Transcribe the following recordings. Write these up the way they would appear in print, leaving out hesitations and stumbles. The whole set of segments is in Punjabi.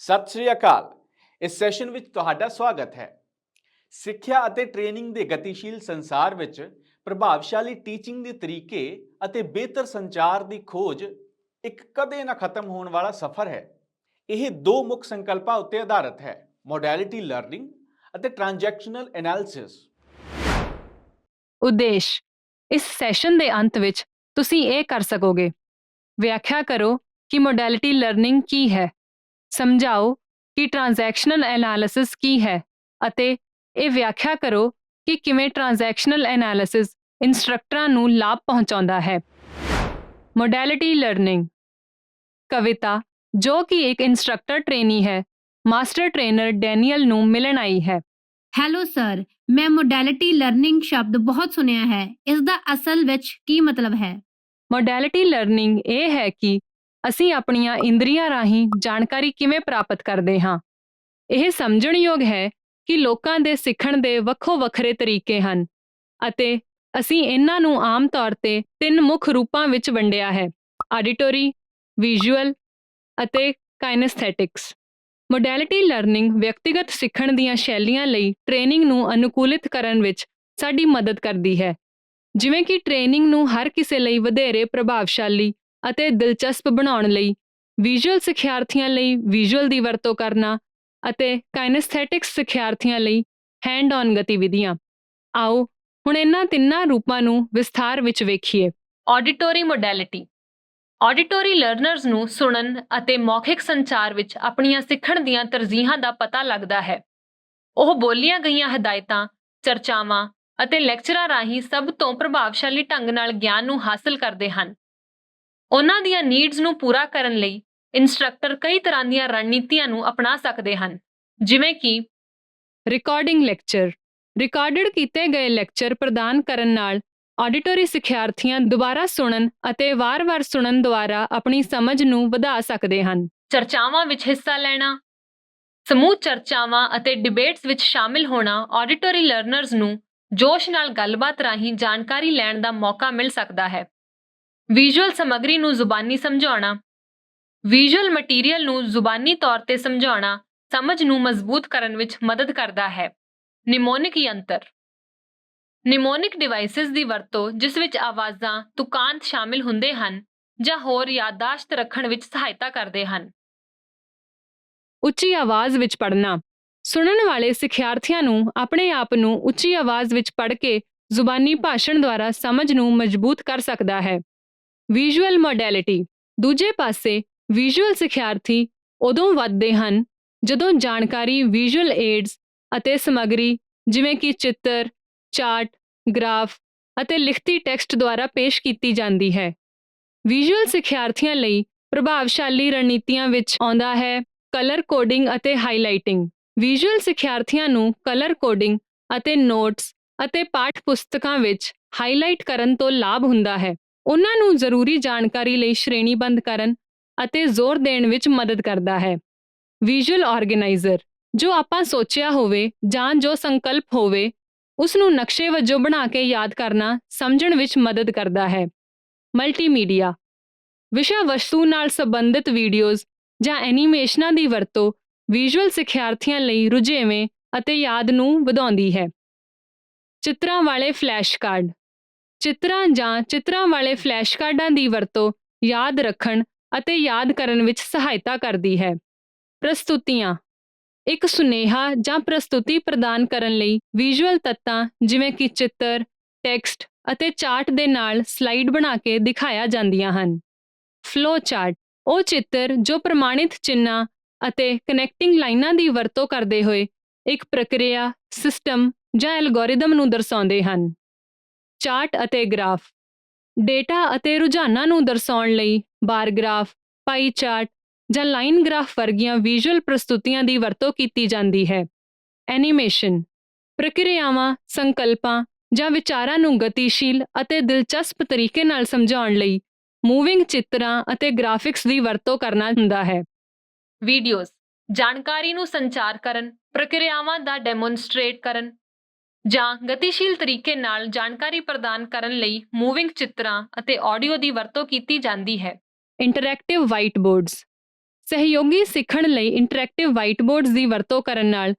ਸਤਿ ਸ਼੍ਰੀ ਅਕਾਲ। ਇਸ ਸੈਸ਼ਨ ਵਿੱਚ ਤੁਹਾਡਾ ਸਵਾਗਤ ਹੈ। ਸਿੱਖਿਆ ਅਤੇ ਟ੍ਰੇਨਿੰਗ ਦੇ ਗਤੀਸ਼ੀਲ ਸੰਸਾਰ ਵਿੱਚ ਪ੍ਰਭਾਵਸ਼ਾਲੀ ਟੀਚਿੰਗ ਦੇ ਤਰੀਕੇ ਅਤੇ ਬਿਹਤਰ ਸੰਚਾਰ ਦੀ ਖੋਜ ਇੱਕ ਕਦੇ ਨਾ ਖਤਮ ਹੋਣ ਵਾਲਾ ਸਫ਼ਰ ਹੈ। ਇਹ ਦੋ ਮੁੱਖ ਸੰਕਲਪਾਂ ਉੱਤੇ ਆਧਾਰਿਤ ਹੈ: ਮੋਡੈਲਿਟੀ ਲਰਨਿੰਗ ਅਤੇ ਟ੍ਰਾਂਜੈਕਸ਼ਨਲ ਐਨਾਲਿਸਿਸ। ਉਦੇਸ਼: ਇਸ ਸੈਸ਼ਨ ਦੇ ਅੰਤ ਵਿੱਚ ਤੁਸੀਂ ਇਹ ਕਰ ਸਕੋਗੇ: ਵਿਆਖਿਆ ਕਰੋ ਕਿ ਮੋਡੈਲਿਟੀ ਲਰਨਿੰਗ ਕੀ ਹੈ, ਸਮਝਾਓ ਕਿ ਟ੍ਰਾਂਜੈਕਸ਼ਨਲ ਐਨਾਲਿਸਿਸ ਕੀ ਹੈ, ਅਤੇ ਇਹ ਵਿਆਖਿਆ ਕਰੋ ਕਿ ਕਿਵੇਂ ਟ੍ਰਾਂਜੈਕਸ਼ਨਲ ਐਨਾਲਿਸਿਸ ਇੰਸਟ੍ਰਕਟਰਾਂ ਨੂੰ ਲਾਭ ਪਹੁੰਚਾਉਂਦਾ ਹੈ। ਮੋਡੈਲਿਟੀ ਲਰਨਿੰਗ। ਕਵਿਤਾ, ਜੋ ਕਿ ਇੱਕ ਇੰਸਟ੍ਰਕਟਰ ਟ੍ਰੇਨੀ ਹੈ, ਮਾਸਟਰ ਟ੍ਰੇਨਰ ਡੈਨੀਅਲ ਨੂੰ ਮਿਲਣ ਆਈ ਹੈ। ਹੈਲੋ ਸਰ, ਮੈਂ ਮੋਡੈਲਿਟੀ ਲਰਨਿੰਗ ਸ਼ਬਦ ਬਹੁਤ ਸੁਣਿਆ ਹੈ। ਇਸ ਦਾ ਅਸਲ ਵਿੱਚ ਕੀ ਮਤਲਬ ਹੈ? ਮੋਡੈਲਿਟੀ ਲਰਨਿੰਗ ਇਹ ਹੈ ਕਿ ਅਸੀਂ ਆਪਣੀਆਂ ਇੰਦਰੀਆਂ ਰਾਹੀਂ ਜਾਣਕਾਰੀ ਕਿਵੇਂ ਪ੍ਰਾਪਤ ਕਰਦੇ ਹਾਂ। ਇਹ ਸਮਝਣਯੋਗ ਹੈ ਕਿ ਲੋਕਾਂ ਦੇ ਸਿੱਖਣ ਦੇ ਵੱਖੋ-ਵੱਖਰੇ ਤਰੀਕੇ ਹਨ ਅਤੇ ਅਸੀਂ ਇਹਨਾਂ ਨੂੰ ਆਮ ਤੌਰ ਤੇ 3 ਮੁੱਖ ਰੂਪਾਂ ਵਿੱਚ ਵੰਡਿਆ ਹੈ: ਆਡੀਟੋਰੀ, ਵਿਜ਼ੂਅਲ ਅਤੇ ਕਾਈਨੈਸਥੈਟਿਕਸ। ਮੋਡੈਲਿਟੀ ਲਰਨਿੰਗ ਵਿਅਕਤੀਗਤ ਸਿੱਖਣ ਦੀਆਂ ਸ਼ੈਲੀਆਂ ਲਈ ਟ੍ਰੇਨਿੰਗ ਨੂੰ ਅਨੁਕੂਲਿਤ ਕਰਨ ਵਿੱਚ ਸਾਡੀ ਮਦਦ ਕਰਦੀ ਹੈ, ਜਿਵੇਂ ਕਿ ਟ੍ਰੇਨਿੰਗ ਨੂੰ ਹਰ ਕਿਸੇ ਲਈ ਵਧੇਰੇ ਪ੍ਰਭਾਵਸ਼ਾਲੀ ਅਤੇ ਦਿਲਚਸਪ ਬਣਾਉਣ ਲਈ ਵਿਜ਼ੂਅਲ ਸਿੱਖਿਆਰਥੀਆਂ ਲਈ ਵਿਜ਼ੂਅਲ ਦੀ ਵਰਤੋਂ ਕਰਨਾ ਅਤੇ ਕਾਈਨੈਸਥੈਟਿਕਸ ਸਿੱਖਿਆਰਥੀਆਂ ਲਈ ਹੈਂਡ-ਔਨ ਗਤੀਵਿਧੀਆਂ। ਆਓ ਹੁਣ ਇਹਨਾਂ ਤਿੰਨਾਂ ਰੂਪਾਂ ਨੂੰ ਵਿਸਥਾਰ ਵਿੱਚ ਵੇਖੀਏ। ਆਡੀਟੋਰੀ ਮੋਡੈਲਿਟੀ। ਆਡੀਟੋਰੀ ਲਰਨਰਜ਼ ਨੂੰ ਸੁਣਨ ਅਤੇ ਮੌਖਿਕ ਸੰਚਾਰ ਵਿੱਚ ਆਪਣੀਆਂ ਸਿੱਖਣ ਦੀਆਂ ਤਰਜੀਹਾਂ ਦਾ ਪਤਾ ਲੱਗਦਾ ਹੈ। ਉਹ ਬੋਲੀਆਂ ਗਈਆਂ ਹਦਾਇਤਾਂ, ਚਰਚਾਵਾਂ ਅਤੇ ਲੈਕਚਰਾਂ ਰਾਹੀਂ ਸਭ ਤੋਂ ਪ੍ਰਭਾਵਸ਼ਾਲੀ ਢੰਗ ਨਾਲ ਗਿਆਨ ਨੂੰ ਹਾਸਲ ਕਰਦੇ ਹਨ। ਉਹਨਾਂ ਦੀਆਂ ਨੀਡਸ ਨੂੰ ਪੂਰਾ ਕਰਨ ਲਈ ਇੰਸਟ੍ਰਕਟਰ ਕਈ ਤਰ੍ਹਾਂ ਦੀਆਂ ਰਣਨੀਤੀਆਂ ਨੂੰ ਅਪਣਾ ਸਕਦੇ ਹਨ, ਜਿਵੇਂ ਕਿ ਰਿਕਾਰਡਿੰਗ ਲੈਕਚਰ। ਰਿਕਾਰਡਡ ਕੀਤੇ ਗਏ ਲੈਕਚਰ ਪ੍ਰਦਾਨ ਕਰਨ ਨਾਲ ਆਡੀਟੋਰੀ ਸਿੱਖਿਆਰਥੀਆਂ ਦੁਬਾਰਾ ਸੁਣਨ ਅਤੇ ਵਾਰ-ਵਾਰ ਸੁਣਨ ਦੁਆਰਾ ਆਪਣੀ ਸਮਝ ਨੂੰ ਵਧਾ ਸਕਦੇ ਹਨ। ਚਰਚਾਵਾਂ ਵਿੱਚ ਹਿੱਸਾ ਲੈਣਾ। ਸਮੂਹ ਚਰਚਾਵਾਂ ਅਤੇ ਡਿਬੇਟਸ ਵਿੱਚ ਸ਼ਾਮਿਲ ਹੋਣਾ ਆਡੀਟੋਰੀ ਲਰਨਰਜ਼ ਨੂੰ ਜੋਸ਼ ਨਾਲ ਗੱਲਬਾਤ ਰਾਹੀਂ ਜਾਣਕਾਰੀ ਲੈਣ ਦਾ ਮੌਕਾ ਮਿਲ ਸਕਦਾ ਹੈ। ਵਿਜ਼ੂਅਲ ਸਮੱਗਰੀ ਨੂੰ ਜ਼ੁਬਾਨੀ ਸਮਝਾਉਣਾ। ਵਿਜ਼ੂਅਲ ਮਟੀਰੀਅਲ ਨੂੰ ਜ਼ੁਬਾਨੀ ਤੌਰ ਤੇ ਸਮਝਾਉਣਾ ਸਮਝ ਨੂੰ ਮਜ਼ਬੂਤ ਕਰਨ ਵਿੱਚ ਮਦਦ ਕਰਦਾ ਹੈ। ਨਿਮੋਨਿਕ ਯੰਤਰ। ਨਿਮੋਨਿਕ ਡਿਵਾਈਸਿਸ ਦੀ ਵਰਤੋਂ, ਜਿਸ ਵਿੱਚ ਆਵਾਜ਼ਾਂ, ਤੁਕਾਂਤ ਸ਼ਾਮਿਲ ਹੁੰਦੇ ਹਨ ਜਾਂ ਹੋਰ ਯਾਦਦਾਸ਼ਤ ਰੱਖਣ ਵਿੱਚ ਸਹਾਇਤਾ ਕਰਦੇ ਹਨ। ਉੱਚੀ ਆਵਾਜ਼ ਵਿੱਚ ਪੜ੍ਹਨਾ। ਸੁਣਨ ਵਾਲੇ ਸਿੱਖਿਆਰਥੀਆਂ ਨੂੰ ਆਪਣੇ ਆਪ ਨੂੰ ਉੱਚੀ ਆਵਾਜ਼ ਵਿੱਚ ਪੜ੍ਹ ਕੇ ਜ਼ੁਬਾਨੀ ਭਾਸ਼ਣ ਦੁਆਰਾ ਸਮਝ ਨੂੰ ਮਜ਼ਬੂਤ ਕਰ ਸਕਦਾ ਹੈ। ਵਿਜ਼ੂਅਲ ਮੋਡੈਲਿਟੀ। ਦੂਜੇ ਪਾਸੇ ਵਿਜ਼ੂਅਲ ਸਿੱਖਿਆਰਥੀ ਉਦੋਂ ਵੱਧਦੇ ਹਨ ਜਦੋਂ ਜਾਣਕਾਰੀ ਵਿਜ਼ੂਅਲ ਏਡਸ ਅਤੇ ਸਮੱਗਰੀ, ਜਿਵੇਂ ਕਿ ਚਿੱਤਰ, ਚਾਰਟ, ਗ੍ਰਾਫ ਅਤੇ ਲਿਖਤੀ ਟੈਕਸਟ ਦੁਆਰਾ ਪੇਸ਼ ਕੀਤੀ ਜਾਂਦੀ ਹੈ। ਵਿਜ਼ੂਅਲ ਸਿੱਖਿਆਰਥੀਆਂ ਲਈ ਪ੍ਰਭਾਵਸ਼ਾਲੀ ਰਣਨੀਤੀਆਂ ਵਿੱਚ ਆਉਂਦਾ ਹੈ ਕਲਰ ਕੋਡਿੰਗ ਅਤੇ ਹਾਈਲਾਈਟਿੰਗ। ਵਿਜ਼ੂਅਲ ਸਿੱਖਿਆਰਥੀਆਂ ਨੂੰ ਕਲਰ ਕੋਡਿੰਗ ਅਤੇ ਨੋਟਸ ਅਤੇ ਪਾਠ ਪੁਸਤਕਾਂ ਵਿੱਚ ਹਾਈਲਾਈਟ ਕਰਨ ਤੋਂ ਲਾਭ ਹੁੰਦਾ ਹੈ। ਉਹਨਾਂ ਨੂੰ ਜ਼ਰੂਰੀ ਜਾਣਕਾਰੀ ਲਈ ਸ਼੍ਰੇਣੀਬੱਧ ਕਰਨ ਅਤੇ ਜ਼ੋਰ ਦੇਣ ਵਿੱਚ ਮਦਦ ਕਰਦਾ ਹੈ। Visual organizer. ਜੋ ਆਪਾਂ ਸੋਚਿਆ ਹੋਵੇ ਜਾਂ ਜੋ ਸੰਕਲਪ ਹੋਵੇ, ਉਸ ਨੂੰ ਨਕਸ਼ੇ ਵਜੋਂ ਬਣਾ ਕੇ ਯਾਦ ਕਰਨਾ ਸਮਝਣ ਵਿੱਚ ਮਦਦ ਕਰਦਾ ਹੈ। ਮਲਟੀਮੀਡੀਆ। ਵਿਸ਼ਾ ਵਸਤੂ ਨਾਲ ਸੰਬੰਧਿਤ ਵੀਡੀਓਜ਼ ਜਾਂ ਐਨੀਮੇਸ਼ਨਾਂ ਦੀ ਵਰਤੋਂ ਵਿਜ਼ੂਅਲ ਸਿੱਖਿਆਰਥੀਆਂ ਲਈ ਰੁਝੇਵੇਂ ਅਤੇ ਯਾਦ ਨੂੰ ਵਧਾਉਂਦੀ ਹੈ। ਚਿੱਤਰਾਂ ਵਾਲੇ ਫਲੈਸ਼ ਕਾਰਡ। ਚਿੱਤਰਾਂ ਜਾਂ ਚਿੱਤਰਾਂ ਵਾਲੇ ਫਲੈਸ਼ ਕਾਰਡਾਂ ਦੀ ਵਰਤੋਂ ਯਾਦ ਰੱਖਣ ਅਤੇ ਯਾਦ ਕਰਨ ਵਿੱਚ ਸਹਾਇਤਾ ਕਰਦੀ ਹੈ। ਪ੍ਰਸਤੁਤੀਆਂ। ਇੱਕ ਸੁਨੇਹਾ ਜਾਂ ਪ੍ਰਸਤੁਤੀ ਪ੍ਰਦਾਨ ਕਰਨ ਲਈ ਵਿਜ਼ੂਅਲ ਤੱਤਾਂ, ਜਿਵੇਂ ਕਿ ਚਿੱਤਰ, ਟੈਕਸਟ ਅਤੇ ਚਾਰਟ ਦੇ ਨਾਲ ਸਲਾਈਡ ਬਣਾ ਕੇ ਦਿਖਾਇਆ ਜਾਂਦੀਆਂ ਹਨ। Flow chart. ਉਹ ਚਿੱਤਰ ਜੋ ਪ੍ਰਮਾਣਿਤ ਚਿੰਨ੍ਹਾਂ ਅਤੇ ਕਨੈਕਟਿੰਗ ਲਾਈਨਾਂ ਦੀ ਵਰਤੋਂ ਕਰਦੇ ਹੋਏ ਇੱਕ ਪ੍ਰਕਿਰਿਆ, ਸਿਸਟਮ ਜਾਂ ਐਲਗੋਰਿਦਮ ਨੂੰ ਦਰਸਾਉਂਦੇ ਹਨ। ਚਾਰਟ ਅਤੇ ਗ੍ਰਾਫ। ਡੇਟਾ ਅਤੇ ਰੁਝਾਨਾਂ ਨੂੰ ਦਰਸਾਉਣ ਲਈ ਬਾਰ ਗ੍ਰਾਫ, ਪਾਈ ਚਾਰਟ ਜਾਂ ਲਾਈਨ ਗ੍ਰਾਫ ਵਰਗੀਆਂ ਵਿਜ਼ੂਅਲ ਪ੍ਰਸਤੁਤੀਆਂ ਦੀ ਵਰਤੋਂ ਕੀਤੀ ਜਾਂਦੀ ਹੈ। ਐਨੀਮੇਸ਼ਨ। ਪ੍ਰਕਿਰਿਆਵਾਂ, ਸੰਕਲਪਾਂ ਜਾਂ ਵਿਚਾਰਾਂ ਨੂੰ ਗਤੀਸ਼ੀਲ ਅਤੇ ਦਿਲਚਸਪ ਤਰੀਕੇ ਨਾਲ ਸਮਝਾਉਣ ਲਈ ਮੂਵਿੰਗ ਚਿੱਤਰਾਂ ਅਤੇ ਗ੍ਰਾਫਿਕਸ ਦੀ ਵਰਤੋਂ ਕਰਨਾ ਹੁੰਦਾ ਹੈ। ਵੀਡੀਓਜ਼। ਜਾਣਕਾਰੀ ਨੂੰ ਸੰਚਾਰ ਕਰਨ, ਪ੍ਰਕਿਰਿਆਵਾਂ ਦਾ ਡੈਮੋਨਸਟ੍ਰੇਟ ਕਰਨ ਜਾਂ ਗਤੀਸ਼ੀਲ ਤਰੀਕੇ ਨਾਲ ਜਾਣਕਾਰੀ ਪ੍ਰਦਾਨ ਕਰਨ ਲਈ ਮੂਵਿੰਗ ਚਿੱਤਰਾਂ ਅਤੇ ਆਡੀਓ ਦੀ ਵਰਤੋਂ ਕੀਤੀ ਜਾਂਦੀ ਹੈ। Interactive white boards. ਸਹਿਯੋਗੀ ਸਿੱਖਣ ਲਈ ਇੰਟਰੈਕਟਿਵ ਵਾਈਟਬੋਰਡਸ ਦੀ ਵਰਤੋਂ ਕਰਨ ਨਾਲ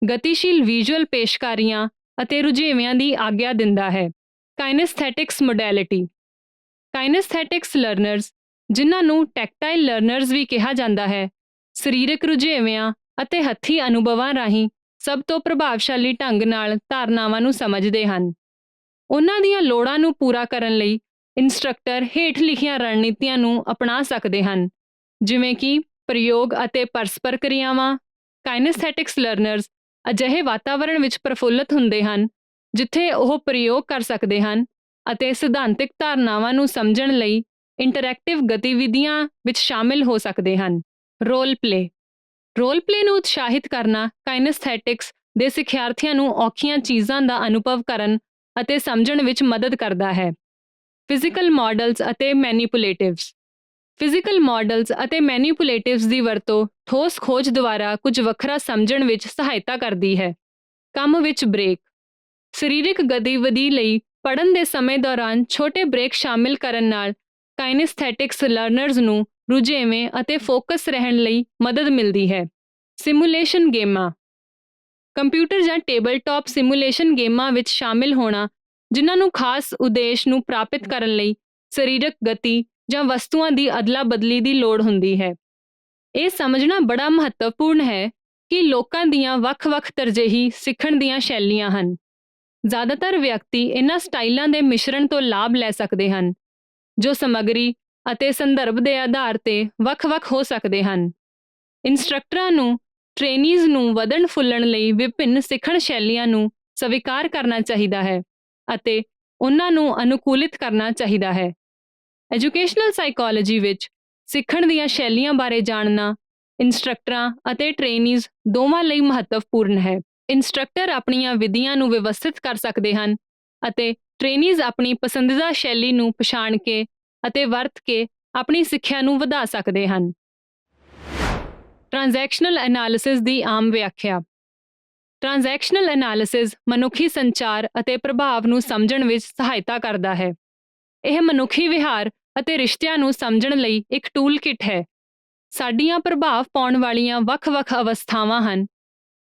ਗਤੀਸ਼ੀਲ ਵਿਜ਼ੂਅਲ ਪੇਸ਼ਕਾਰੀਆਂ ਅਤੇ ਰੁਝੇਵਿਆਂ ਦੀ ਆਗਿਆ ਦਿੰਦਾ ਹੈ। ਕਾਈਨੈਸਥੈਟਿਕਸ ਮੋਡੈਲਿਟੀ। ਕਾਈਨੈਸਥੈਟਿਕਸ ਲਰਨਰਸ, ਜਿਨ੍ਹਾਂ ਨੂੰ ਟੈਕਟਾਈਲ ਲਰਨਰਸ ਵੀ ਕਿਹਾ ਜਾਂਦਾ ਹੈ, ਸਰੀਰਕ ਰੁਝੇਵਿਆਂ ਅਤੇ ਹੱਥੀ ਅਨੁਭਵਾਂ ਰਾਹੀਂ ਸਭ ਤੋਂ ਪ੍ਰਭਾਵਸ਼ਾਲੀ ਢੰਗ ਨਾਲ ਧਾਰਨਾਵਾਂ ਨੂੰ ਸਮਝਦੇ ਹਨ। ਉਹਨਾਂ ਦੀਆਂ ਲੋੜਾਂ ਨੂੰ ਪੂਰਾ ਕਰਨ ਲਈ ਇੰਸਟ੍ਰਕਟਰ ਹੇਠ ਲਿਖੀਆਂ ਰਣਨੀਤੀਆਂ ਨੂੰ ਅਪਣਾ ਸਕਦੇ ਹਨ, ਜਿਵੇਂ ਕਿ ਪ੍ਰਯੋਗ ਅਤੇ ਪਰਸਪਰ ਕਿਰਿਆਵਾਂ। ਕਾਈਨੈਸਥੈਟਿਕਸ ਲਰਨਰਸ ਅਜਿਹੇ ਵਾਤਾਵਰਣ ਵਿੱਚ ਪ੍ਰਫੁੱਲਤ ਹੁੰਦੇ ਹਨ ਜਿੱਥੇ ਉਹ ਪ੍ਰਯੋਗ ਕਰ ਸਕਦੇ ਹਨ ਅਤੇ ਸਿਧਾਂਤਿਕ ਧਾਰਨਾਵਾਂ ਨੂੰ ਸਮਝਣ ਲਈ ਇੰਟਰੈਕਟਿਵ ਗਤੀਵਿਧੀਆਂ ਵਿੱਚ ਸ਼ਾਮਿਲ ਹੋ ਸਕਦੇ ਹਨ। Role play. ਰੋਲ ਪਲੇ ਨੂੰ ਉਤਸ਼ਾਹਿਤ ਕਰਨਾ ਕਾਈਨੈਸਥੈਟਿਕਸ ਦੇ ਸਿੱਖਿਆਰਥੀਆਂ ਨੂੰ ਔਖੀਆਂ ਚੀਜ਼ਾਂ ਦਾ ਅਨੁਭਵ ਕਰਨ ਅਤੇ ਸਮਝਣ ਵਿੱਚ ਮਦਦ ਕਰਦਾ ਹੈ। ਫਿਜ਼ੀਕਲ ਮਾਡਲਸ ਅਤੇ ਮੈਨੀਪੂਲੇਟਿਵਸ। ਫਿਜ਼ੀਕਲ ਮਾਡਲਸ ਅਤੇ ਮੈਨੀਪੂਲੇਟਿਵਸ ਦੀ ਵਰਤੋਂ ਠੋਸ ਖੋਜ ਦੁਆਰਾ ਕੁਝ ਵੱਖਰਾ ਸਮਝਣ ਵਿੱਚ ਸਹਾਇਤਾ ਕਰਦੀ ਹੈ। ਕੰਮ ਵਿੱਚ ਬ੍ਰੇਕ। ਸਰੀਰਕ ਗਤੀਵਿਧੀ ਲਈ ਪੜ੍ਹਨ ਦੇ ਸਮੇਂ ਦੌਰਾਨ ਛੋਟੇ ਬ੍ਰੇਕ ਸ਼ਾਮਿਲ ਕਰਨ ਨਾਲ ਕਾਈਨੈਸਥੈਟਿਕਸ ਲਰਨਰਸ ਨੂੰ ਰੁਝੇਵੇਂ ਅਤੇ ਫੋਕਸ ਰਹਿਣ ਲਈ ਮਦਦ ਮਿਲਦੀ ਹੈ। ਸਿਮੂਲੇਸ਼ਨ ਗੇਮਾਂ। ਕੰਪਿਊਟਰ ਜਾਂ ਟੇਬਲਟਾਪ ਸਿਮੂਲੇਸ਼ਨ ਗੇਮਾਂ ਵਿੱਚ ਸ਼ਾਮਿਲ ਹੋਣਾ, ਜਿਨ੍ਹਾਂ ਨੂੰ ਖਾਸ ਉਦੇਸ਼ ਨੂੰ ਪ੍ਰਾਪਤ ਕਰਨ ਲਈ ਸਰੀਰਕ ਗਤੀ ਜਾਂ ਵਸਤੂਆਂ ਦੀ ਅਦਲਾ-ਬਦਲੀ ਦੀ ਲੋੜ ਹੁੰਦੀ ਹੈ। ਇਹ ਸਮਝਣਾ ਬੜਾ ਮਹੱਤਵਪੂਰਨ ਹੈ ਕਿ ਲੋਕਾਂ ਦੀਆਂ ਵੱਖ-ਵੱਖ ਤਰਜੀਹੀ ਸਿੱਖਣ ਦੀਆਂ ਸ਼ੈਲੀਆਂ ਹਨ। ਜ਼ਿਆਦਾਤਰ ਵਿਅਕਤੀ ਇਹਨਾਂ ਸਟਾਈਲਾਂ ਦੇ ਮਿਸ਼ਰਣ ਤੋਂ ਲਾਭ ਲੈ ਸਕਦੇ ਹਨ, ਜੋ ਸਮੱਗਰੀ ਅਤੇ ਸੰਦਰਭ ਦੇ ਆਧਾਰ ਤੇ ਵੱਖ-ਵੱਖ ਹੋ ਸਕਦੇ ਹਨ। ਇੰਸਟ੍ਰਕਟਰਾਂ ਨੂੰ ਟ੍ਰੇਨੀਜ਼ ਨੂੰ ਵਧਣ-ਫੁੱਲਣ ਲਈ ਵਿਭਿੰਨ ਸਿੱਖਣ ਸ਼ੈਲੀਆਂ ਨੂੰ ਸਵੀਕਾਰ ਕਰਨਾ ਚਾਹੀਦਾ ਹੈ ਅਤੇ ਉਹਨਾਂ ਨੂੰ ਅਨੁਕੂਲਿਤ ਕਰਨਾ ਚਾਹੀਦਾ ਹੈ। ਐਜੂਕੇਸ਼ਨਲ ਸਾਈਕੋਲੋਜੀ ਵਿੱਚ ਸਿੱਖਣ ਦੀਆਂ ਸ਼ੈਲੀਆਂ ਬਾਰੇ ਜਾਣਨਾ ਇੰਸਟ੍ਰਕਟਰਾਂ ਅਤੇ ਟ੍ਰੇਨੀਜ਼ ਦੋਵਾਂ ਲਈ ਮਹੱਤਵਪੂਰਨ ਹੈ। ਇੰਸਟ੍ਰਕਟਰ ਆਪਣੀਆਂ ਵਿਧੀਆਂ ਨੂੰ ਵਿਵਸਥਿਤ ਕਰ ਸਕਦੇ ਹਨ ਅਤੇ ਟ੍ਰੇਨੀਜ਼ ਆਪਣੀ ਪਸੰਦੀਦਾ ਸ਼ੈਲੀ ਨੂੰ ਪਛਾਣ ਕੇ ਅਤੇ ਵਰਤ ਕੇ ਆਪਣੀ ਸਿੱਖਿਆ ਨੂੰ ਵਧਾ ਸਕਦੇ ਹਨ। ਟ੍ਰਾਂਜੈਕਸ਼ਨਲ ਐਨਾਲਿਸਿਸ ਦੀ ਆਮ ਵਿਆਖਿਆ। ਟ੍ਰਾਂਜੈਕਸ਼ਨਲ ਐਨਾਲਿਸਿਸ ਮਨੁੱਖੀ ਸੰਚਾਰ ਅਤੇ ਪ੍ਰਭਾਵ ਨੂੰ ਸਮਝਣ ਵਿੱਚ ਸਹਾਇਤਾ ਕਰਦਾ ਹੈ। ਇਹ ਮਨੁੱਖੀ ਵਿਹਾਰ ਅਤੇ ਰਿਸ਼ਤਿਆਂ ਨੂੰ ਸਮਝਣ ਲਈ ਇੱਕ ਟੂਲ ਕਿਟ ਹੈ। ਸਾਡੀਆਂ ਪ੍ਰਭਾਵ ਪਾਉਣ ਵਾਲੀਆਂ ਵੱਖ-ਵੱਖ ਅਵਸਥਾਵਾਂ ਹਨ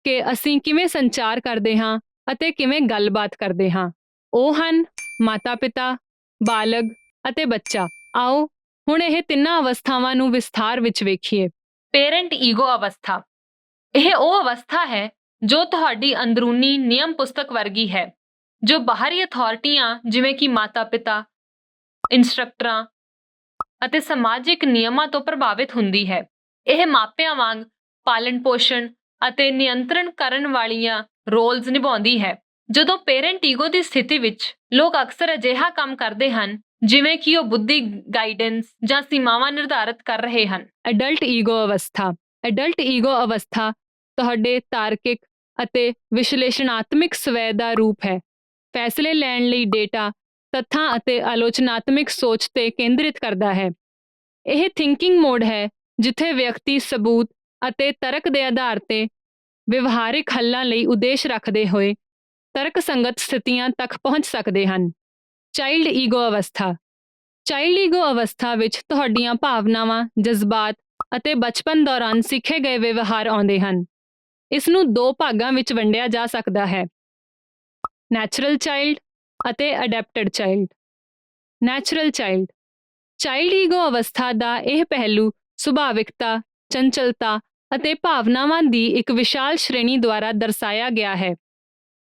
ਕਿ ਅਸੀਂ ਕਿਵੇਂ ਸੰਚਾਰ ਕਰਦੇ ਹਾਂ ਅਤੇ ਕਿਵੇਂ ਗੱਲਬਾਤ ਕਰਦੇ ਹਾਂ। ਉਹ ਹਨ ਮਾਤਾ-ਪਿਤਾ, ਬਾਲਗ ਅਤੇ ਬੱਚਾ। ਆਓ ਹੁਣ ਇਹ ਤਿੰਨਾਂ ਅਵਸਥਾਵਾਂ ਨੂੰ ਵਿਸਥਾਰ ਵਿੱਚ ਵੇਖੀਏ। ਪੇਰੈਂਟ ਈਗੋ ਅਵਸਥਾ। ਇਹ ਉਹ ਅਵਸਥਾ ਹੈ ਜੋ ਤੁਹਾਡੀ ਅੰਦਰੂਨੀ ਨਿਯਮ ਪੁਸਤਕ ਵਰਗੀ ਹੈ, ਜੋ ਬਾਹਰੀ ਅਥਾਰਟੀਆਂ ਜਿਵੇਂ ਕਿ ਮਾਤਾ-ਪਿਤਾ, ਇੰਸਟ੍ਰਕਟਰਾਂ ਅਤੇ ਸਮਾਜਿਕ ਨਿਯਮਾਂ ਤੋਂ ਪ੍ਰਭਾਵਿਤ ਹੁੰਦੀ ਹੈ। ਇਹ ਮਾਪਿਆਂ ਵਾਂਗ ਪਾਲਣ-ਪੋਸ਼ਣ ਅਤੇ ਨਿਯੰਤਰਣ ਕਰਨ ਵਾਲੀਆਂ ਰੋਲਸ ਨਿਭਾਉਂਦੀ ਹੈ। ਜਦੋਂ ਪੇਰੈਂਟ ਈਗੋ ਦੀ ਸਥਿਤੀ ਵਿੱਚ ਲੋਕ ਅਕਸਰ ਅਜਿਹਾ ਕੰਮ ਕਰਦੇ ਹਨ ਜਿਵੇਂ ਕਿ ਉਹ ਬੁੱਧੀ ਗਾਈਡੈਂਸ ਜਾਂ ਸੀਮਾਵਾਂ ਨਿਰਧਾਰਤ ਕਰ ਰਹੇ ਹਨ। ਐਡਲਟ ਈਗੋ ਅਵਸਥਾ। ਐਡਲਟ ਈਗੋ ਅਵਸਥਾ ਤੁਹਾਡੇ ਤਾਰਕਿਕ ਅਤੇ ਵਿਸ਼ਲੇਸ਼ਣਾਤਮਕ ਸਵੈ ਦਾ ਰੂਪ ਹੈ। ਫੈਸਲੇ ਲੈਣ ਲਈ ਡੇਟਾ, ਤੱਥਾਂ ਅਤੇ ਆਲੋਚਨਾਤਮਕ ਸੋਚ ਤੇ ਕੇਂਦਰਿਤ ਕਰਦਾ ਹੈ। ਇਹ ਥਿੰਕਿੰਗ ਮੋਡ ਹੈ ਜਿੱਥੇ ਵਿਅਕਤੀ ਸਬੂਤ ਅਤੇ ਤਰਕ ਦੇ ਆਧਾਰ ਤੇ ਵਿਵਹਾਰਿਕ ਹੱਲਾਂ ਲਈ ਉਦੇਸ਼ ਰੱਖਦੇ ਹੋਏ ਤਰਕਸੰਗਤ ਸਥਿਤੀਆਂ ਤੱਕ ਪਹੁੰਚ ਸਕਦੇ ਹਨ। ਚਾਈਲਡ ਈਗੋ ਅਵਸਥਾ। ਚਾਈਲਡ ਈਗੋ ਅਵਸਥਾ ਵਿੱਚ ਤੁਹਾਡੀਆਂ ਭਾਵਨਾਵਾਂ, ਜਜ਼ਬਾਤ ਅਤੇ ਬਚਪਨ ਦੌਰਾਨ ਸਿੱਖੇ ਗਏ ਵਿਵਹਾਰ ਆਉਂਦੇ ਹਨ। ਇਸ ਨੂੰ ਦੋ ਭਾਗਾਂ ਵਿੱਚ ਵੰਡਿਆ ਜਾ ਸਕਦਾ ਹੈ: ਨੈਚੁਰਲ ਚਾਈਲਡ ਅਤੇ adapted child. Natural child. Child ego ਅਵਸਥਾ ਦਾ ਇਹ ਪਹਿਲੂ ਸੁਭਾਵਿਕਤਾ, ਚੰਚਲਤਾ ਅਤੇ ਭਾਵਨਾਵਾਂ ਦੀ ਇੱਕ ਵਿਸ਼ਾਲ ਸ਼੍ਰੇਣੀ ਦੁਆਰਾ ਦਰਸਾਇਆ ਗਿਆ ਹੈ।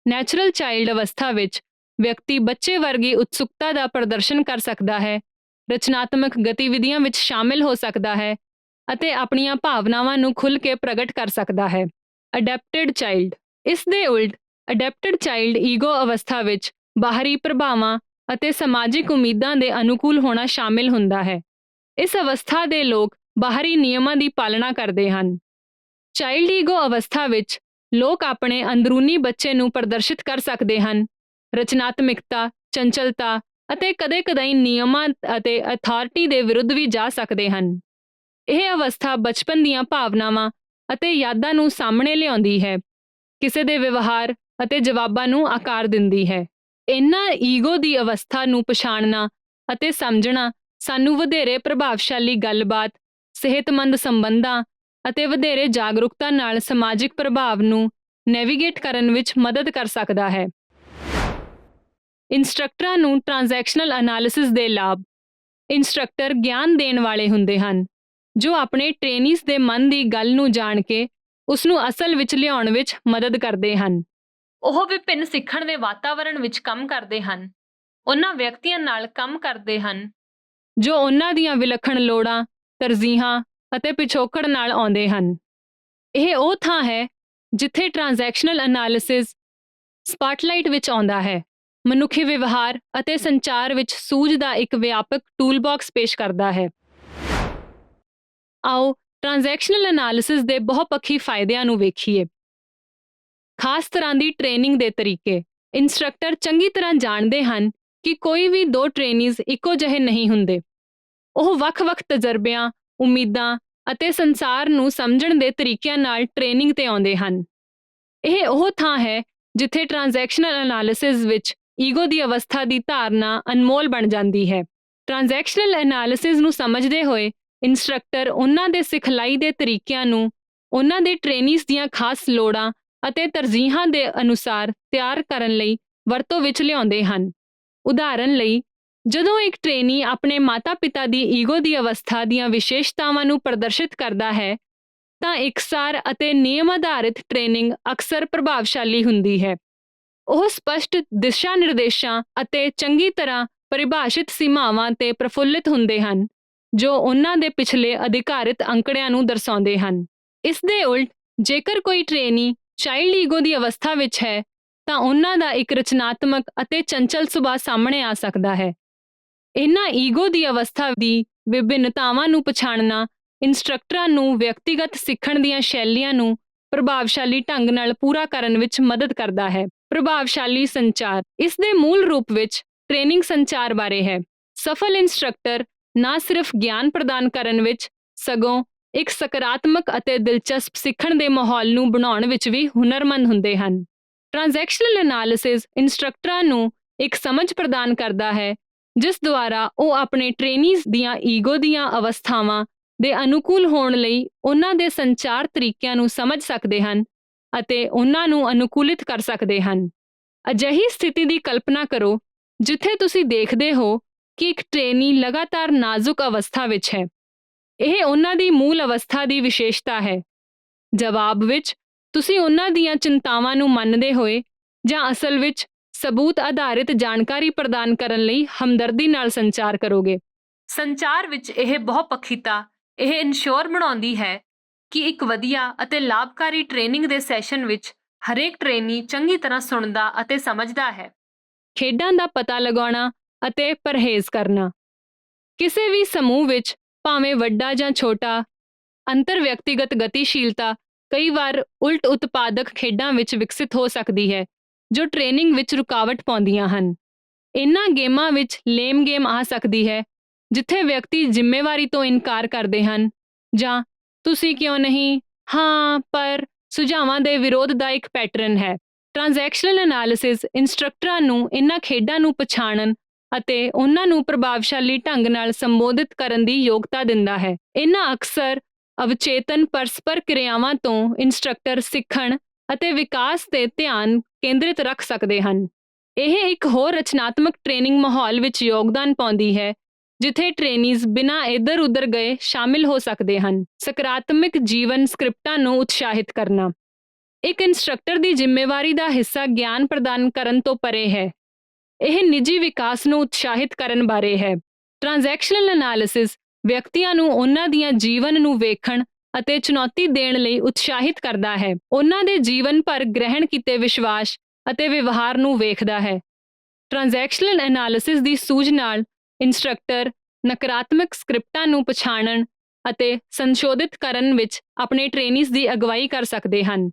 ਨੈਚੁਰਲ ਚਾਈਲਡ ਅਵਸਥਾ ਵਿੱਚ ਵਿਅਕਤੀ ਬੱਚੇ ਵਰਗੀ ਉਤਸੁਕਤਾ ਦਾ ਪ੍ਰਦਰਸ਼ਨ ਕਰ ਸਕਦਾ ਹੈ, ਰਚਨਾਤਮਕ ਗਤੀਵਿਧੀਆਂ ਵਿੱਚ ਸ਼ਾਮਿਲ ਹੋ ਸਕਦਾ ਹੈ ਅਤੇ ਆਪਣੀਆਂ ਭਾਵਨਾਵਾਂ ਨੂੰ ਖੁੱਲ੍ਹ ਕੇ ਪ੍ਰਗਟ ਕਰ ਸਕਦਾ ਹੈ। ਅਡੈਪਟਡ ਚਾਈਲਡ। ਇਸ ਦੇ ਉਲਟ ਅਡੈਪਟਡ ਚਾਈਲਡ ਈਗੋ ਅਵਸਥਾ ਵਿੱਚ ਬਾਹਰੀ ਪ੍ਰਭਾਵਾਂ ਅਤੇ ਸਮਾਜਿਕ ਉਮੀਦਾਂ ਦੇ ਅਨੁਕੂਲ ਹੋਣਾ ਸ਼ਾਮਿਲ ਹੁੰਦਾ ਹੈ। ਇਸ ਅਵਸਥਾ ਦੇ ਲੋਕ ਬਾਹਰੀ ਨਿਯਮਾਂ ਦੀ ਪਾਲਣਾ ਕਰਦੇ ਹਨ। ਚਾਈਲਡ ਈਗੋ ਅਵਸਥਾ ਵਿੱਚ ਲੋਕ ਆਪਣੇ ਅੰਦਰੂਨੀ ਬੱਚੇ ਨੂੰ ਪ੍ਰਦਰਸ਼ਿਤ ਕਰ ਸਕਦੇ ਹਨ, ਰਚਨਾਤਮਕਤਾ, ਚੰਚਲਤਾ ਅਤੇ ਕਦੇ-ਕਦਾਈ ਨਿਯਮਾਂ ਅਤੇ ਅਥਾਰਟੀ ਦੇ ਵਿਰੁੱਧ ਵੀ ਜਾ ਸਕਦੇ ਹਨ। ਇਹ ਅਵਸਥਾ ਬਚਪਨ ਦੀਆਂ ਭਾਵਨਾਵਾਂ ਅਤੇ ਯਾਦਾਂ ਨੂੰ ਸਾਹਮਣੇ ਲਿਆਉਂਦੀ ਹੈ, ਕਿਸੇ ਦੇ ਵਿਵਹਾਰ ਅਤੇ ਜਵਾਬਾਂ ਨੂੰ ਆਕਾਰ ਦਿੰਦੀ ਹੈ। ਇਹਨਾਂ ਈਗੋ ਦੀ ਅਵਸਥਾ ਨੂੰ ਪਛਾਣਨਾ ਅਤੇ ਸਮਝਣਾ ਸਾਨੂੰ ਵਧੇਰੇ ਪ੍ਰਭਾਵਸ਼ਾਲੀ ਗੱਲਬਾਤ, ਸਿਹਤਮੰਦ ਸੰਬੰਧਾਂ ਅਤੇ ਵਧੇਰੇ ਜਾਗਰੂਕਤਾ ਨਾਲ ਸਮਾਜਿਕ ਪ੍ਰਭਾਵ ਨੂੰ ਨੈਵੀਗੇਟ ਕਰਨ ਵਿੱਚ ਮਦਦ ਕਰ ਸਕਦਾ ਹੈ। ਇੰਸਟ੍ਰਕਟਰਾਂ ਨੂੰ ਟ੍ਰਾਂਜੈਕਸ਼ਨਲ ਐਨਾਲਿਸਿਸ ਦੇ ਲਾਭ। ਇੰਸਟ੍ਰਕਟਰ ਗਿਆਨ ਦੇਣ ਵਾਲੇ ਹੁੰਦੇ ਹਨ ਜੋ ਆਪਣੇ ਟ੍ਰੇਨੀਜ਼ ਦੇ ਮਨ ਦੀ ਗੱਲ ਨੂੰ ਜਾਣ ਕੇ ਉਸ ਨੂੰ ਅਸਲ ਵਿੱਚ ਲਿਆਉਣ ਵਿੱਚ ਮਦਦ ਕਰਦੇ ਹਨ। ਉਹ ਵਿਭਿੰਨ ਸਿੱਖਣ ਦੇ ਵਾਤਾਵਰਣ ਵਿੱਚ ਕੰਮ ਕਰਦੇ ਹਨ। ਉਹਨਾਂ ਵਿਅਕਤੀਆਂ ਨਾਲ ਕੰਮ ਕਰਦੇ ਹਨ ਜੋ ਉਹਨਾਂ ਦੀਆਂ ਵਿਲੱਖਣ ਲੋੜਾਂ, ਤਰਜੀਹਾਂ ਅਤੇ ਪਿਛੋਕੜ ਨਾਲ ਆਉਂਦੇ ਹਨ। ਇਹ ਉਹ ਥਾਂ ਹੈ ਜਿੱਥੇ ਟ੍ਰਾਂਜੈਕਸ਼ਨਲ ਐਨਾਲਿਸਿਸ ਸਪਾਟਲਾਈਟ ਵਿੱਚ ਆਉਂਦਾ ਹੈ। ਮਨੁੱਖੀ ਵਿਵਹਾਰ ਅਤੇ ਸੰਚਾਰ ਵਿੱਚ ਸੂਝ ਦਾ ਇੱਕ ਵਿਆਪਕ ਟੂਲਬਾਕਸ ਪੇਸ਼ ਕਰਦਾ ਹੈ। ਆਓ ਟ੍ਰਾਂਜੈਕਸ਼ਨਲ ਐਨਾਲਿਸਿਸ ਦੇ ਬਹੁਪੱਖੀ ਫਾਇਦਿਆਂ ਨੂੰ ਵੇਖੀਏ। ਖਾਸ ਤਰ੍ਹਾਂ ਦੀ ਟ੍ਰੇਨਿੰਗ ਦੇ ਤਰੀਕੇ। ਇੰਸਟ੍ਰਕਟਰ ਚੰਗੀ ਤਰ੍ਹਾਂ ਜਾਣਦੇ ਹਨ ਕਿ ਕੋਈ ਵੀ ਦੋ ਟ੍ਰੇਨੀਜ਼ ਇੱਕੋ ਜਿਹੇ ਨਹੀਂ ਹੁੰਦੇ। ਉਹ ਵੱਖ-ਵੱਖ ਤਜਰਬਿਆਂ, ਉਮੀਦਾਂ ਅਤੇ ਸੰਸਾਰ ਨੂੰ ਸਮਝਣ ਦੇ ਤਰੀਕਿਆਂ ਨਾਲ ਟ੍ਰੇਨਿੰਗ ਤੇ ਆਉਂਦੇ ਹਨ। ਇਹ ਉਹ ਥਾਂ ਹੈ ਜਿੱਥੇ ਟ੍ਰਾਂਜੈਕਸ਼ਨਲ ਐਨਾਲਿਸਿਸ ਵਿੱਚ ਈਗੋ ਦੀ ਅਵਸਥਾ ਦੀ ਧਾਰਨਾ ਅਨਮੋਲ ਬਣ ਜਾਂਦੀ ਹੈ। ਟ੍ਰਾਂਜੈਕਸ਼ਨਲ ਐਨਾਲਿਸਿਸ ਨੂੰ ਸਮਝਦੇ ਹੋਏ ਇੰਸਟ੍ਰਕਟਰ ਉਹਨਾਂ ਦੇ ਸਿਖਲਾਈ ਦੇ ਤਰੀਕਿਆਂ ਨੂੰ ਉਹਨਾਂ ਦੇ ਟ੍ਰੇਨੀਜ਼ ਦੀਆਂ ਖਾਸ ਲੋੜਾਂ ਅਤੇ ਤਰਜੀਹਾਂ ਦੇ ਅਨੁਸਾਰ ਤਿਆਰ ਕਰਨ ਲਈ ਵਰਤੋਂ ਵਿੱਚ ਲਿਆਉਂਦੇ ਹਨ। ਉਦਾਹਰਨ ਲਈ, ਜਦੋਂ ਇੱਕ ਟ੍ਰੇਨੀ ਆਪਣੇ ਮਾਤਾ-ਪਿਤਾ ਦੀ ਈਗੋ ਦੀ ਅਵਸਥਾ ਦੀਆਂ ਵਿਸ਼ੇਸ਼ਤਾਵਾਂ ਨੂੰ ਪ੍ਰਦਰਸ਼ਿਤ ਕਰਦਾ ਹੈ ਤਾਂ ਇਕਸਾਰ ਅਤੇ ਨਿਯਮ ਆਧਾਰਿਤ ਟ੍ਰੇਨਿੰਗ ਅਕਸਰ ਪ੍ਰਭਾਵਸ਼ਾਲੀ ਹੁੰਦੀ ਹੈ। ਉਹ ਸਪਸ਼ਟ ਦਿਸ਼ਾ ਨਿਰਦੇਸ਼ਾਂ ਅਤੇ ਚੰਗੀ ਤਰ੍ਹਾਂ ਪਰਿਭਾਸ਼ਿਤ ਸੀਮਾਵਾਂ ਤੇ ਪ੍ਰਫੁੱਲਿਤ ਹੁੰਦੇ ਹਨ ਜੋ ਉਹਨਾਂ ਦੇ ਪਿਛਲੇ ਅਧਿਕਾਰਿਤ ਅੰਕੜਿਆਂ ਨੂੰ ਦਰਸਾਉਂਦੇ ਹਨ। ਇਸ ਦੇ ਉਲਟ, ਜੇਕਰ ਕੋਈ ਟ੍ਰੇਨੀ ਚਾਈਲਡ ਈਗੋ ਦੀ ਅਵਸਥਾ ਵਿੱਚ ਹੈ ਤਾਂ ਉਹਨਾਂ ਦਾ ਇੱਕ ਰਚਨਾਤਮਕ ਅਤੇ ਚੰਚਲ ਸੁਭਾਅ ਸਾਹਮਣੇ ਆ ਸਕਦਾ ਹੈ। ਇਹਨਾਂ ਈਗੋ ਦੀ ਅਵਸਥਾ ਦੀ ਵਿਭਿੰਨਤਾਵਾਂ ਨੂੰ ਪਛਾਣਨਾ ਇੰਸਟ੍ਰਕਟਰਾਂ ਨੂੰ ਵਿਅਕਤੀਗਤ ਸਿੱਖਣ ਦੀਆਂ ਸ਼ੈਲੀਆਂ ਨੂੰ ਪ੍ਰਭਾਵਸ਼ਾਲੀ ਢੰਗ ਨਾਲ ਪੂਰਾ ਕਰਨ ਵਿੱਚ ਮਦਦ ਕਰਦਾ ਹੈ। ਪ੍ਰਭਾਵਸ਼ਾਲੀ ਸੰਚਾਰ। ਇਸ ਦੇ ਮੂਲ ਰੂਪ ਵਿੱਚ ਟ੍ਰੇਨਿੰਗ ਸੰਚਾਰ ਬਾਰੇ ਹੈ। ਸਫਲ ਇੰਸਟ੍ਰਕਟਰ ਨਾ ਸਿਰਫ ਗਿਆਨ ਪ੍ਰਦਾਨ ਕਰਨ ਵਿੱਚ, ਸਗੋਂ ਇੱਕ ਸਕਾਰਾਤਮਕ ਅਤੇ ਦਿਲਚਸਪ ਸਿੱਖਣ ਦੇ ਮਾਹੌਲ ਨੂੰ ਬਣਾਉਣ ਵਿੱਚ ਵੀ ਹੁਨਰਮੰਦ ਹੁੰਦੇ ਹਨ। ਟ੍ਰਾਂਜੈਕਸ਼ਨਲ ਐਨਾਲਿਸਿਸ ਇੰਸਟ੍ਰਕਟਰਾਂ ਨੂੰ ਇੱਕ ਸਮਝ ਪ੍ਰਦਾਨ ਕਰਦਾ ਹੈ ਜਿਸ ਦੁਆਰਾ ਉਹ ਆਪਣੇ ਟ੍ਰੇਨੀਜ਼ ਦੀਆਂ ਈਗੋ ਦੀਆਂ ਅਵਸਥਾਵਾਂ ਦੇ ਅਨੁਕੂਲ ਹੋਣ ਲਈ ਉਹਨਾਂ ਦੇ ਸੰਚਾਰ ਤਰੀਕਿਆਂ ਨੂੰ ਸਮਝ ਸਕਦੇ ਹਨ ਅਤੇ ਉਹਨਾਂ ਨੂੰ ਅਨੁਕੂਲਿਤ ਕਰ ਸਕਦੇ ਹਨ। ਅਜਿਹੀ ਸਥਿਤੀ ਦੀ ਕਲਪਨਾ ਕਰੋ ਜਿੱਥੇ ਤੁਸੀਂ ਦੇਖਦੇ ਹੋ ਕਿ ਇੱਕ ਟ੍ਰੇਨੀ ਲਗਾਤਾਰ ਨਾਜ਼ੁਕ ਅਵਸਥਾ ਵਿੱਚ ਹੈ। ਇਹ ਉਹਨਾਂ ਦੀ ਮੂਲ ਅਵਸਥਾ ਦੀ ਵਿਸ਼ੇਸ਼ਤਾ ਹੈ। ਜਵਾਬ ਵਿੱਚ, ਤੁਸੀਂ ਉਹਨਾਂ ਦੀਆਂ ਚਿੰਤਾਵਾਂ ਨੂੰ ਮੰਨਦੇ ਹੋਏ ਜਾਂ ਅਸਲ ਵਿੱਚ ਸਬੂਤ ਆਧਾਰਿਤ ਜਾਣਕਾਰੀ ਪ੍ਰਦਾਨ ਕਰਨ ਲਈ ਹਮਦਰਦੀ ਨਾਲ ਸੰਚਾਰ ਕਰੋਗੇ। ਸੰਚਾਰ ਵਿੱਚ ਇਹ ਬਹੁਪੱਖੀਤਾ ਇਹ ਇਨਸ਼ੋਰ ਬਣਾਉਂਦੀ ਹੈ ਕਿ ਇੱਕ ਵਧੀਆ ਅਤੇ ਲਾਭਕਾਰੀ ਟ੍ਰੇਨਿੰਗ ਦੇ ਸੈਸ਼ਨ ਵਿੱਚ ਹਰੇਕ ਟ੍ਰੇਨੀ ਚੰਗੀ ਤਰ੍ਹਾਂ ਸੁਣਦਾ ਅਤੇ ਸਮਝਦਾ ਹੈ। ਖੇਡਾਂ ਦਾ ਪਤਾ ਲਗਾਉਣਾ ਅਤੇ ਪਰਹੇਜ਼ ਕਰਨਾ। ਕਿਸੇ ਵੀ ਸਮੂਹ ਵਿੱਚ, ਭਾਵੇਂ ਵੱਡਾ ਜਾਂ ਛੋਟਾ, ਅੰਤਰ-ਵਿਅਕਤੀਗਤ ਗਤੀਸ਼ੀਲਤਾ ਕਈ ਵਾਰ ਉਲਟ ਉਤਪਾਦਕ ਖੇਡਾਂ ਵਿੱਚ ਵਿਕਸਿਤ ਹੋ ਸਕਦੀ ਹੈ ਜੋ ਟ੍ਰੇਨਿੰਗ ਵਿੱਚ ਰੁਕਾਵਟ ਪਾਉਂਦੀਆਂ ਹਨ। ਇਨ੍ਹਾਂ ਗੇਮਾਂ ਵਿੱਚ ਲੇਮ ਗੇਮ ਆ ਸਕਦੀ ਹੈ ਜਿੱਥੇ ਵਿਅਕਤੀ ਜ਼ਿੰਮੇਵਾਰੀ ਤੋਂ ਇਨਕਾਰ ਕਰਦੇ ਹਨ ਜਾਂ ਤੁਸੀਂ ਕਿਉਂ ਨਹੀਂ, ਹਾਂ ਪਰ ਸੁਝਾਵਾਂ ਦੇ ਵਿਰੋਧ ਦਾ ਇੱਕ ਪੈਟਰਨ ਹੈ। ਟ੍ਰਾਂਜੈਕਸ਼ਨਲ ਐਨਾਲਿਸਿਸ ਇੰਸਟ੍ਰਕਟਰਾਂ ਨੂੰ ਇਨ੍ਹਾਂ ਖੇਡਾਂ ਨੂੰ ਪਛਾਣਨ ਅਤੇ ਉਹਨਾਂ ਨੂੰ ਪ੍ਰਭਾਵਸ਼ਾਲੀ ਢੰਗ ਨਾਲ ਸੰਬੋਧਿਤ ਕਰਨ ਦੀ ਯੋਗਤਾ ਦਿੰਦਾ ਹੈ। ਇਨ੍ਹਾਂ ਅਕਸਰ ਅਵਚੇਤਨ ਪਰਸਪਰ ਕਿਰਿਆਵਾਂ ਤੋਂ ਇੰਸਟ੍ਰਕਟਰ ਸਿੱਖਣ ਅਤੇ ਵਿਕਾਸ ਤੇ ਧਿਆਨ ਕੇਂਦਰਿਤ ਰੱਖ ਸਕਦੇ ਹਨ। ਇਹ ਇੱਕ ਹੋਰ ਰਚਨਾਤਮਕ ਟ੍ਰੇਨਿੰਗ ਮਾਹੌਲ ਵਿੱਚ ਯੋਗਦਾਨ ਪਾਉਂਦੀ ਹੈ ਜਿੱਥੇ ਟ੍ਰੇਨੀਜ਼ ਬਿਨਾਂ ਇੱਧਰ-ਉੱਧਰ ਗਏ ਸ਼ਾਮਿਲ ਹੋ ਸਕਦੇ ਹਨ। ਸਕਾਰਾਤਮਕ ਜੀਵਨ ਸਕ੍ਰਿਪਟਾਂ ਨੂੰ ਉਤਸ਼ਾਹਿਤ ਕਰਨਾ। ਇੱਕ ਇੰਸਟ੍ਰਕਟਰ ਦੀ ਜ਼ਿੰਮੇਵਾਰੀ ਦਾ ਹਿੱਸਾ ਗਿਆਨ ਪ੍ਰਦਾਨ ਕਰਨ ਤੋਂ ਪਰੇ ਹੈ। ਇਹ ਨਿੱਜੀ ਵਿਕਾਸ ਨੂੰ ਉਤਸ਼ਾਹਿਤ ਕਰਨ ਬਾਰੇ ਹੈ। ਟ੍ਰਾਂਜੈਕਸ਼ਨਲ ਐਨਾਲਿਸਿਸ ਵਿਅਕਤੀਆਂ ਨੂੰ ਉਹਨਾਂ ਦੀਆਂ ਜੀਵਨ ਨੂੰ ਵੇਖਣ ਅਤੇ ਚੁਣੌਤੀ ਦੇਣ ਲਈ ਉਤਸ਼ਾਹਿਤ ਕਰਦਾ ਹੈ। ਉਹਨਾਂ ਦੇ ਜੀਵਨ ਭਰ ਗ੍ਰਹਿਣ ਕੀਤੇ ਵਿਸ਼ਵਾਸ ਅਤੇ ਵਿਵਹਾਰ ਨੂੰ ਵੇਖਦਾ ਹੈ। ਟ੍ਰਾਂਜੈਕਸ਼ਨਲ ਐਨਾਲਿਸਿਸ ਦੀ ਸੂਝ ਨਾਲ ਇੰਸਟ੍ਰਕਟਰ ਨਕਾਰਾਤਮਕ ਸਕ੍ਰਿਪਟਾਂ ਨੂੰ ਪਛਾਣਨ ਅਤੇ ਸੰਸ਼ੋਧਿਤ ਕਰਨ ਵਿੱਚ ਆਪਣੇ ਟ੍ਰੇਨੀਜ਼ ਦੀ ਅਗਵਾਈ ਕਰ ਸਕਦੇ ਹਨ।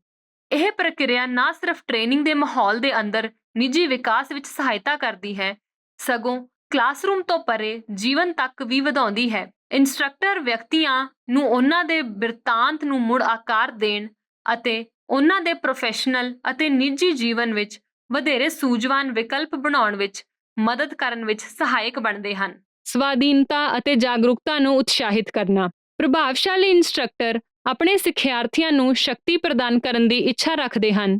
ਇਹ ਪ੍ਰਕਿਰਿਆ ਨਾ ਸਿਰਫ ਟ੍ਰੇਨਿੰਗ ਦੇ ਮਾਹੌਲ ਦੇ ਅੰਦਰ ਨਿੱਜੀ ਵਿਕਾਸ ਵਿੱਚ ਸਹਾਇਤਾ ਕਰਦੀ ਹੈ, ਸਗੋਂ ਕਲਾਸਰੂਮ ਤੋਂ ਪਰੇ ਜੀਵਨ ਤੱਕ ਵੀ ਵਧਾਉਂਦੀ ਹੈ। ਇੰਸਟ੍ਰਕਟਰ ਵਿਅਕਤੀਆਂ ਨੂੰ ਉਹਨਾਂ ਦੇ ਬਿਰਤਾਂਤ ਨੂੰ ਮੁੜ ਆਕਾਰ ਦੇਣ ਅਤੇ ਉਹਨਾਂ ਦੇ ਪ੍ਰੋਫੈਸ਼ਨਲ ਅਤੇ ਨਿੱਜੀ ਜੀਵਨ ਵਿੱਚ ਵਧੇਰੇ ਸੂਝਵਾਨ ਵਿਕਲਪ ਬਣਾਉਣ ਵਿੱਚ ਮਦਦ ਕਰਨ ਵਿੱਚ ਸਹਾਇਕ ਬਣਦੇ ਹਨ। ਸਵਾਧੀਨਤਾ ਅਤੇ ਜਾਗਰੂਕਤਾ ਨੂੰ ਉਤਸ਼ਾਹਿਤ ਕਰਨਾ। ਪ੍ਰਭਾਵਸ਼ਾਲੀ ਇੰਸਟ੍ਰਕਟਰ ਆਪਣੇ ਸਿੱਖਿਆਰਥੀਆਂ ਨੂੰ ਸ਼ਕਤੀ ਪ੍ਰਦਾਨ ਕਰਨ ਦੀ ਇੱਛਾ ਰੱਖਦੇ ਹਨ।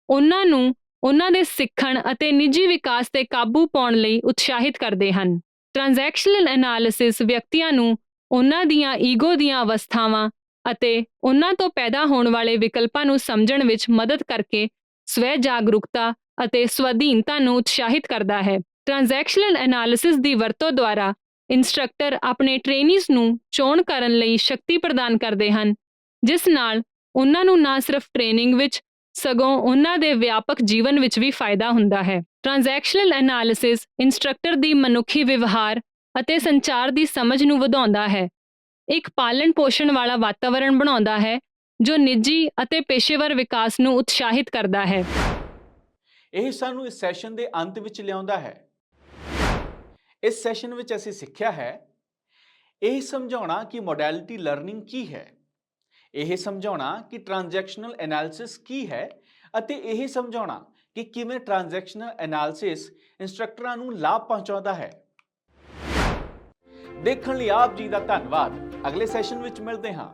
ਉਹਨਾਂ ਨੂੰ ਉਹਨਾਂ ਦੇ ਸਿੱਖਣ ਅਤੇ ਨਿੱਜੀ ਵਿਕਾਸ ਤੇ ਕਾਬੂ ਪਾਉਣ ਲਈ ਉਤਸ਼ਾਹਿਤ ਕਰਦੇ ਹਨ। ਟ੍ਰਾਂਜੈਕਸ਼ਨਲ ਐਨਾਲਿਸਿਸ ਵਿਅਕਤੀਆਂ ਨੂੰ ਉਹਨਾਂ ਦੀਆਂ ਈਗੋ ਦੀਆਂ ਅਵਸਥਾਵਾਂ ਅਤੇ ਉਹਨਾਂ ਤੋਂ ਪੈਦਾ ਹੋਣ ਵਾਲੇ ਵਿਕਲਪਾਂ ਨੂੰ ਸਮਝਣ ਵਿੱਚ ਮਦਦ ਕਰਕੇ ਸਵੈ ਜਾਗਰੂਕਤਾ ਅਤੇ ਸਵਾਧੀਨਤਾ ਨੂੰ ਉਤਸ਼ਾਹਿਤ ਕਰਦਾ ਹੈ। ਟ੍ਰਾਂਜੈਕਸ਼ਨਲ ਐਨਾਲਿਸਿਸ ਦੀ ਵਰਤੋਂ ਦੁਆਰਾ ਇੰਸਟ੍ਰਕਟਰ ਆਪਣੇ ਟ੍ਰੇਨੀਜ਼ ਨੂੰ ਚੋਣ ਕਰਨ ਲਈ ਸ਼ਕਤੀ ਪ੍ਰਦਾਨ ਕਰਦੇ ਹਨ, ਜਿਸ ਨਾਲ ਉਹਨਾਂ ਨੂੰ ਨਾ ਸਿਰਫ ਟ੍ਰੇਨਿੰਗ ਵਿੱਚ ਸਗੋਂ ਉਹਨਾਂ ਦੇ ਵਿਆਪਕ ਜੀਵਨ ਵਿੱਚ ਵੀ ਫਾਇਦਾ ਹੁੰਦਾ ਹੈ। ਟ੍ਰਾਂਜੈਕਸ਼ਨਲ ਐਨਾਲਿਸਿਸ ਇੰਸਟ੍ਰਕਟਰ ਦੀ ਮਨੁੱਖੀ ਵਿਵਹਾਰ ਅਤੇ ਸੰਚਾਰ ਦੀ ਸਮਝ ਨੂੰ ਵਧਾਉਂਦਾ ਹੈ, ਇੱਕ ਪਾਲਣ ਪੋਸ਼ਣ ਵਾਲਾ ਵਾਤਾਵਰਣ ਬਣਾਉਂਦਾ ਹੈ ਜੋ ਨਿੱਜੀ ਅਤੇ ਪੇਸ਼ੇਵਰ ਵਿਕਾਸ ਨੂੰ ਉਤਸ਼ਾਹਿਤ ਕਰਦਾ ਹੈ। ਇਹ ਸਾਨੂੰ ਇਸ ਸੈਸ਼ਨ ਦੇ ਅੰਤ ਵਿੱਚ ਲਿਆਉਂਦਾ ਹੈ। ਇਸ ਸੈਸ਼ਨ ਵਿੱਚ ਅਸੀਂ ਸਿੱਖਿਆ ਹੈ ਇਹ ਸਮਝਾਉਣਾ ਕਿ ਮੋਡੈਲਿਟੀ ਲਰਨਿੰਗ ਕੀ ਹੈ, ਇਹ ਸਮਝਾਉਣਾ ਕਿ ਟ੍ਰਾਂਜੈਕਸ਼ਨਲ ਐਨਾਲਿਸਿਸ ਕੀ ਹੈ ਅਤੇ ਇਹ ਸਮਝਾਉਣਾ ਕਿ ਕਿਵੇਂ ਟ੍ਰਾਂਜੈਕਸ਼ਨਲ ਐਨਾਲਿਸਿਸ ਇੰਸਟ੍ਰਕਟਰਾਂ ਨੂੰ ਲਾਭ ਪਹੁੰਚਾਉਂਦਾ ਹੈ। ਦੇਖਣ ਲਈ ਆਪ ਜੀ ਦਾ ਧੰਨਵਾਦ। ਅਗਲੇ ਸੈਸ਼ਨ ਵਿੱਚ ਮਿਲਦੇ ਹਾਂ।